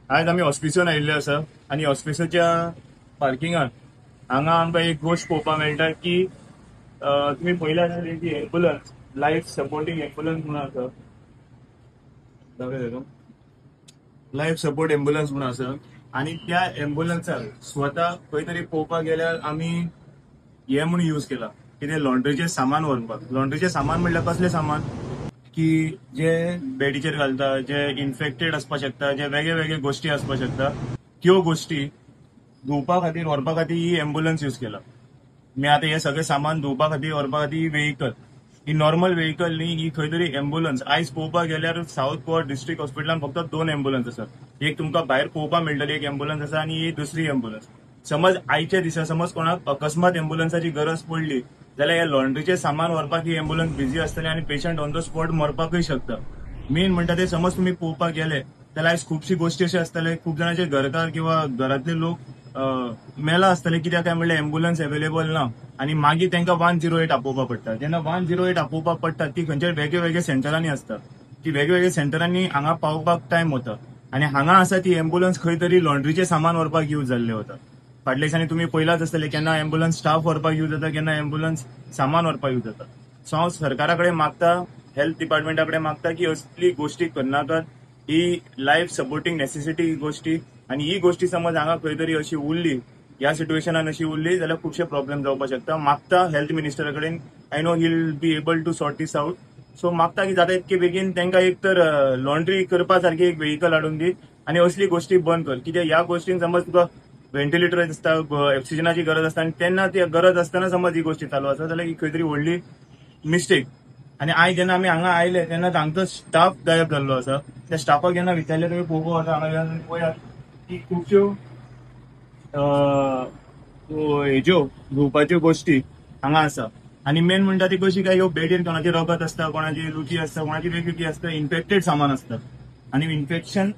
आज आम्ही ऑस्पिसून आयिल्ले आसा आणि ऑस्पिसूच्या पार्किंगात हांगा आमकां एक गोष्ट पळोवपाक मेळटा की तुम्ही पळयला आसतलें की एम्बुलन्स लाईफ सपोर्टिंग एम्बुलन्स म्हणून आसा. लाईफ सपोर्ट एम्बुलन्स म्हणून आसा आणि त्या एम्बुलन्साक स्वता खंय तरी पळोवपाक गेल्यार आमी हे म्हणून यूज केला कितें लॉन्ड्रीचें सामान व्हरपाक. लॉन्ड्रीचें सामान म्हणल्यार कसलें सामान की जे बेडीचेर घालता, जे इन्फेक्टेड आसपाक शकता, जे वेगळे वेगळे गोष्टी आसपाक शकता, त्यो गोष्टी धुवपा खातीर व्हरपा खातीर ही एम्बुलन्स यूज केला. मी आता हे सगळे सामान धुवपा खातीर व्हरपा खातीर ही व्हेकल, ही नॉर्मल व्हेकल न्ही, ही खंय तरी एम्बुलन्स. आयज पळोवपाक गेल्यार साऊथ गोवा डिस्ट्रिक्ट हॉस्पिटलान फक्त 2 एम्बुलन्स आसात. एक तुमकां भायर पळोवपाक मेळटली एक एम्बुलन्स आसा आणि ही दुसरी एम्बुलन्स. समज आयच्या दिसा समज कोणाक अकस्मात एम्बुलन्साची गरज पडली जाल्यार हे लॉन्ड्रीचे सामान व्हरपाक ही एम्बुलन्स बिझी आसतली आणि पेशंट ऑन द स्पॉट मरपाकूय शकता. मेन म्हणटा ते समज तुम्ही पळोवपाक गेले जाल्यार आयज खुबशी गोष्टी अशे आसतले, खूप जाणांचे घरकार किंवा घरातले लोक मेला आसतले कित्याक काय म्हणल्यार एम्बुलन्स अवेलेबल ना आणि मागीर तांकां 108 आपोवपाक पडटा. जेन्ना 108 आपोवपाक पडटा ती खंयच्या वेगळ्या वेगळ्या सेंटरांनी असता. ती वेगवेगळ्या सेंटरांनी हांगा पावपाक टायम वता आणि हांगा आसा ती एम्बुलन्स खंय तरी लॉन्ड्रीचे सामान व्हरपाक यूज जाल्ले वता. फाटल्या दिसांनी तुम्ही पळयलाच आसतले केन्ना एम्बुलन्स स्टाफ व्हरपाक यूज जाता, केन्ना एम्बुलन्स सामान व्हरपाक यूज जाता. सो हांव सरकारा कडेन मागता, हेल्थ डिपार्टमेंटा कडेन मागता की असली गोष्टी करनाकात. ही लाईफ सपोर्टिंग नेसेसिटी गोष्टी आणि ही गोष्टी समज हांगा खंय तरी अशी उरली, ह्या सिच्युएशनान अशी उरली जाल्यार खुबशे प्रॉब्लेम जावपाक शकता. मागता हेल्थ मिनिस्टरा कडेन, I know he will be able to sort this out. So मागता की जाता इतके बेगीन तांकां एक तर लॉन्ड्री करपा सारखी एक व्हेकल हाडून दी आणि असली गोष्टी बंद कर. कित्याक ह्या गोष्टीन समज तुका व्हेंटिलेटर आसता, ऑक्सिजनाची गरज आसता आणि तेन्ना ती गरज आसतना समज ही गोष्टी चालू आसा जाल्यार ही खंय तरी व्हडली मिस्टेक. आणि आयज जेन्ना आमी हांगा आयले तेन्ना हांगचो स्टाफ गायब जाल्लो आसा. त्या स्टाफाक जेन्ना विचारले तुम्ही पळोवपाक वता हांगा पळयात की खुबश्यो हेज्यो धुवपाच्यो गोष्टी हांगा आसा. आणि मेन म्हणटा ती कशी काय ह्यो बेडीर कोणाची रगत आसता, कोणाची रुची आसता, कोणाची वेगवेगळी आसता, इन्फेक्टेड सामान आसता आणि इन्फेक्शन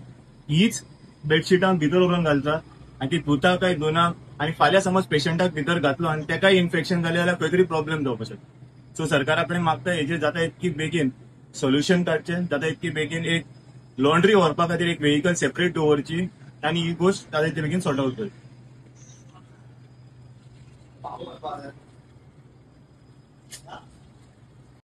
हीच बेडशिटांक भितर व्हरून घालता आणि ती धुता काय धुना आणि फाल्यां समज पेशंटाक भितर घातलो आणि तेकाय इन्फेक्शन जालें जाल्यार खंय तरी प्रॉब्लेम जावपाक शकता. सो सरकारा कडेन मागता हेजेर जाता इतकी बेगीन सोल्युशन काडचें, जाता इतकी बेगीन एक लॉन्ड्री व्हरपा खातीर एक व्हेकल सेपरेट दवरची आणि ही गोष्ट जाता इतके बेगीन सॉर्ट आउट करची.